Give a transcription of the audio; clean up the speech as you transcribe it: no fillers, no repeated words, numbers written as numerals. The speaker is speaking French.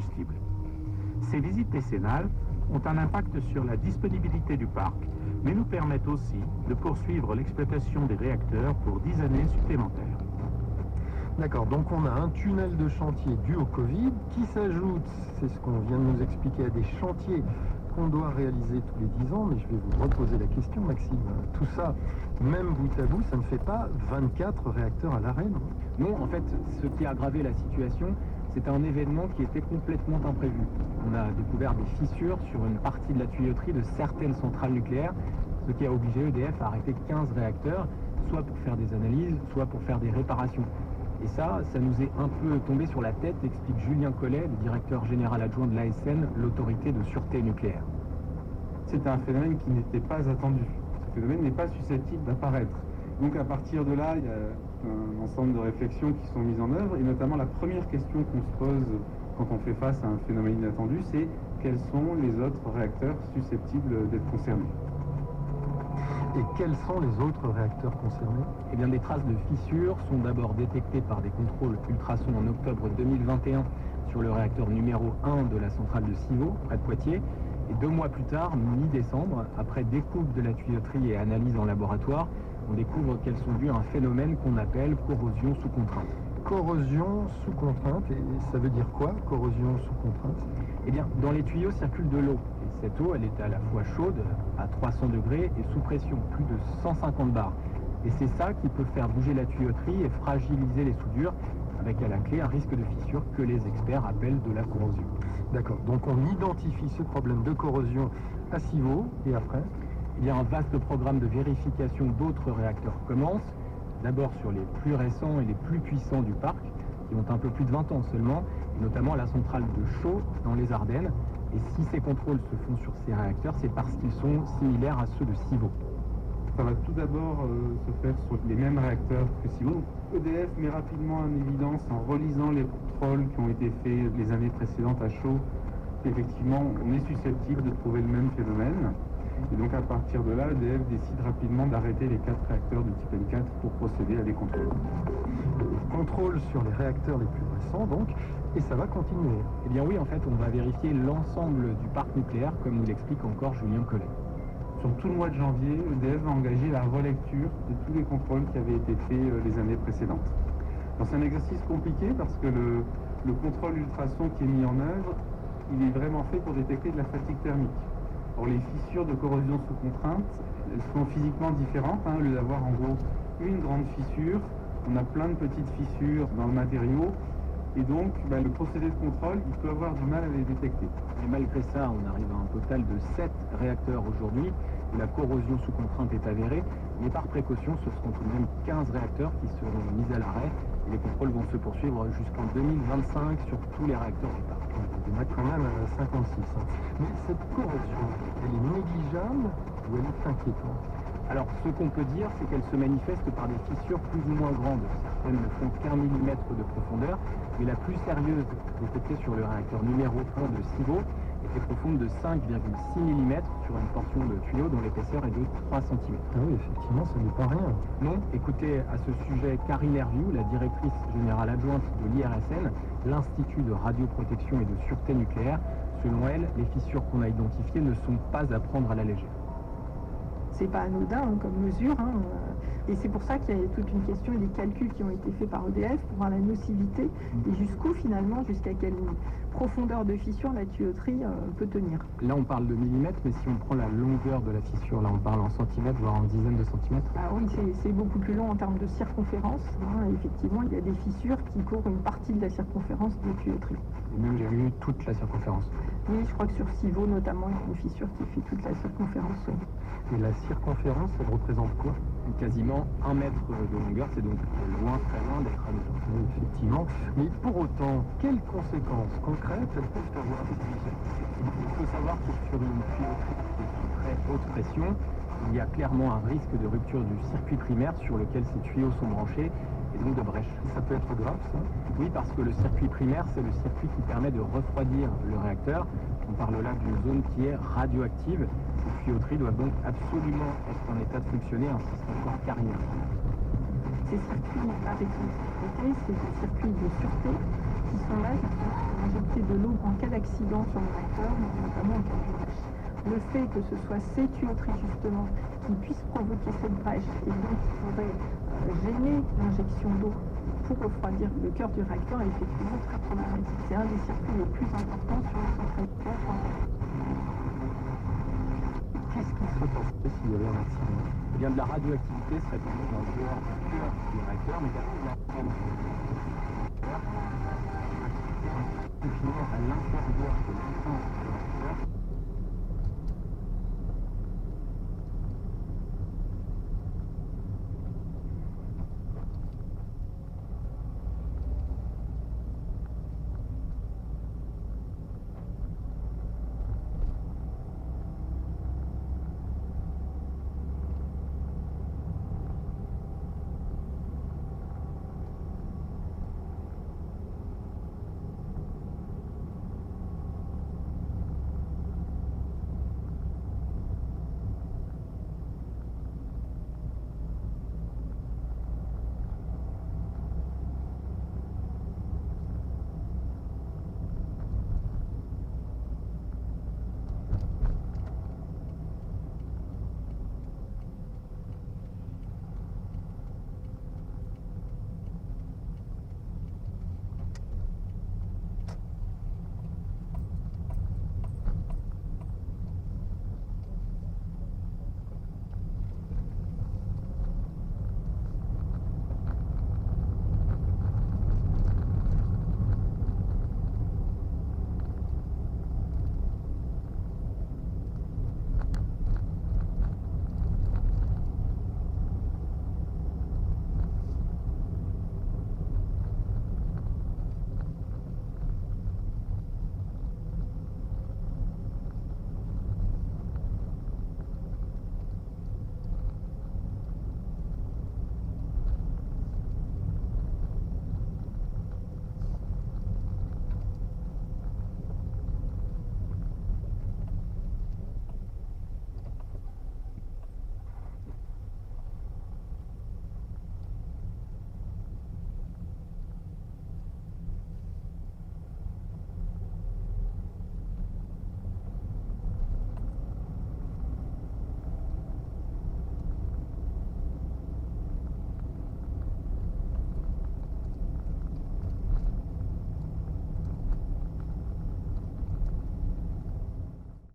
combustible. Ces visites décennales ont un impact sur la disponibilité du parc, mais nous permettent aussi de poursuivre l'exploitation des réacteurs pour 10 années supplémentaires. D'accord, donc on a un tunnel de chantier dû au Covid qui s'ajoute, c'est ce qu'on vient de nous expliquer, à des chantiers qu'on doit réaliser tous les 10 ans, mais je vais vous reposer la question, Maxime. Tout ça, même bout à bout, ça ne fait pas 24 réacteurs à l'arrêt, non ? Non, en fait, ce qui a aggravé la situation, c'est un événement qui était complètement imprévu. On a découvert des fissures sur une partie de la tuyauterie de certaines centrales nucléaires, ce qui a obligé EDF à arrêter 15 réacteurs, soit pour faire des analyses, soit pour faire des réparations. Et ça nous est un peu tombé sur la tête, explique Julien Collet, le directeur général adjoint de l'ASN, l'autorité de sûreté nucléaire. C'est un phénomène qui n'était pas attendu. Ce phénomène n'est pas susceptible d'apparaître. Donc à partir de là, il y a un ensemble de réflexions qui sont mises en œuvre, et notamment la première question qu'on se pose quand on fait face à un phénomène inattendu, c'est quels sont les autres réacteurs susceptibles d'être concernés. Et quels sont les autres réacteurs concernés ? Eh bien, des traces de fissures sont d'abord détectées par des contrôles ultrasons en octobre 2021 sur le réacteur numéro 1 de la centrale de Civaux, près de Poitiers. Et 2 mois plus tard, mi-décembre, après découpe de la tuyauterie et analyse en laboratoire, on découvre qu'elles sont dues à un phénomène qu'on appelle corrosion sous contrainte. Corrosion sous contrainte, et ça veut dire quoi, corrosion sous contrainte ? Eh bien, dans les tuyaux circule de l'eau. Et cette eau, elle est à la fois chaude, à 300 degrés, et sous pression, plus de 150 bars. Et c'est ça qui peut faire bouger la tuyauterie et fragiliser les soudures, avec à la clé un risque de fissure que les experts appellent de la corrosion. D'accord, donc on identifie ce problème de corrosion à Civaux, et après ? Il y a un vaste programme de vérification d'autres réacteurs commence, d'abord sur les plus récents et les plus puissants du parc, qui ont un peu plus de 20 ans seulement, et notamment la centrale de Chaux dans les Ardennes. Et si ces contrôles se font sur ces réacteurs, c'est parce qu'ils sont similaires à ceux de Civaux. Ça va tout d'abord se faire sur les mêmes réacteurs que Civaux. EDF met rapidement en évidence, en relisant les contrôles qui ont été faits les années précédentes à Chaux, qu'effectivement on est susceptible de trouver le même phénomène. Et donc à partir de là, EDF décide rapidement d'arrêter les 4 réacteurs de type N4 pour procéder à des contrôles. Contrôle sur les réacteurs les plus récents donc, et ça va continuer. Eh bien oui, en fait, on va vérifier l'ensemble du parc nucléaire, comme nous l'explique encore Julien Collet. Sur tout le mois de janvier, EDF va engager la relecture de tous les contrôles qui avaient été faits les années précédentes. Alors c'est un exercice compliqué parce que le contrôle ultrason qui est mis en œuvre, il est vraiment fait pour détecter de la fatigue thermique. Or les fissures de corrosion sous contrainte, elles sont physiquement différentes. Au lieu d'avoir en gros une grande fissure, on a plein de petites fissures dans le matériau. Et donc, le procédé de contrôle, il peut avoir du mal à les détecter. Et malgré ça, on arrive à un total de 7 réacteurs aujourd'hui où la corrosion sous contrainte est avérée. Mais par précaution, ce seront tout de même 15 réacteurs qui seront mis à l'arrêt. Et les contrôles vont se poursuivre jusqu'en 2025 sur tous les réacteurs du parc. On va quand même à 56. Mais cette corrosion, elle est négligeable ou elle est inquiétante ? Alors, ce qu'on peut dire, c'est qu'elle se manifeste par des fissures plus ou moins grandes. Certaines ne font qu'1 millimètre de profondeur, mais la plus sérieuse, détectée sur le réacteur numéro 1 de Civaux, était profonde de 5,6 mm sur une portion de tuyau dont l'épaisseur est de 3 cm. Ah oui, effectivement, ça n'est pas rien. Non, écoutez à ce sujet Karine Herviou, la directrice générale adjointe de l'IRSN, l'Institut de radioprotection et de sûreté nucléaire. Selon elle, les fissures qu'on a identifiées ne sont pas à prendre à la légère. C'est pas anodin comme mesure, et c'est pour ça qu'il y a toute une question et des calculs qui ont été faits par EDF pour voir la nocivité et jusqu'où finalement, jusqu'à quelle profondeur de fissure la tuyauterie peut tenir. Là on parle de millimètres, mais si on prend la longueur de la fissure, là on parle en centimètres, voire en dizaines de centimètres. Ah oui, c'est beaucoup plus long en termes de circonférence. Effectivement, il y a des fissures qui couvrent une partie de la circonférence de la tuyauterie. Et même j'ai vu toute la circonférence. Oui, je crois que sur Civaux notamment, il y a une fissure qui fait toute la circonférence. Et la circonférence, elle représente quoi ? Quasiment 1 mètre de longueur, c'est donc loin, très loin d'être anodin. Oui, effectivement. Mais pour autant, quelles conséquences concrètes elles peuvent avoir ? Il faut savoir que sur une tuyauterie qui est sous très haute pression, il y a clairement un risque de rupture du circuit primaire sur lequel ces tuyaux sont branchés, et donc de brèche. Ça peut être grave, ça ? Oui, parce que le circuit primaire, c'est le circuit qui permet de refroidir le réacteur. On parle là d'une zone qui est radioactive. Ces tuyauteries doivent donc absolument être en état de fonctionner ainsi que encore carrière. Ces circuits avec sécurité, c'est des circuits de sûreté qui sont là, qui sont injectés de l'eau en cas d'accident sur le réacteur, notamment en cas de brèche. Le fait que ce soit ces tuyauteries justement qui puissent provoquer cette brèche et donc qui pourraient gêner l'injection d'eau pour refroidir le cœur du réacteur est effectivement très problématique. C'est un des circuits les plus importants sur la centrale nucléaire française. Qu'est-ce qui serait passé s'il y avait un accident? Eh bien, de la radioactivité serait tombée dans le cœur du réacteur, mais également de la à l'intérieur de l'essence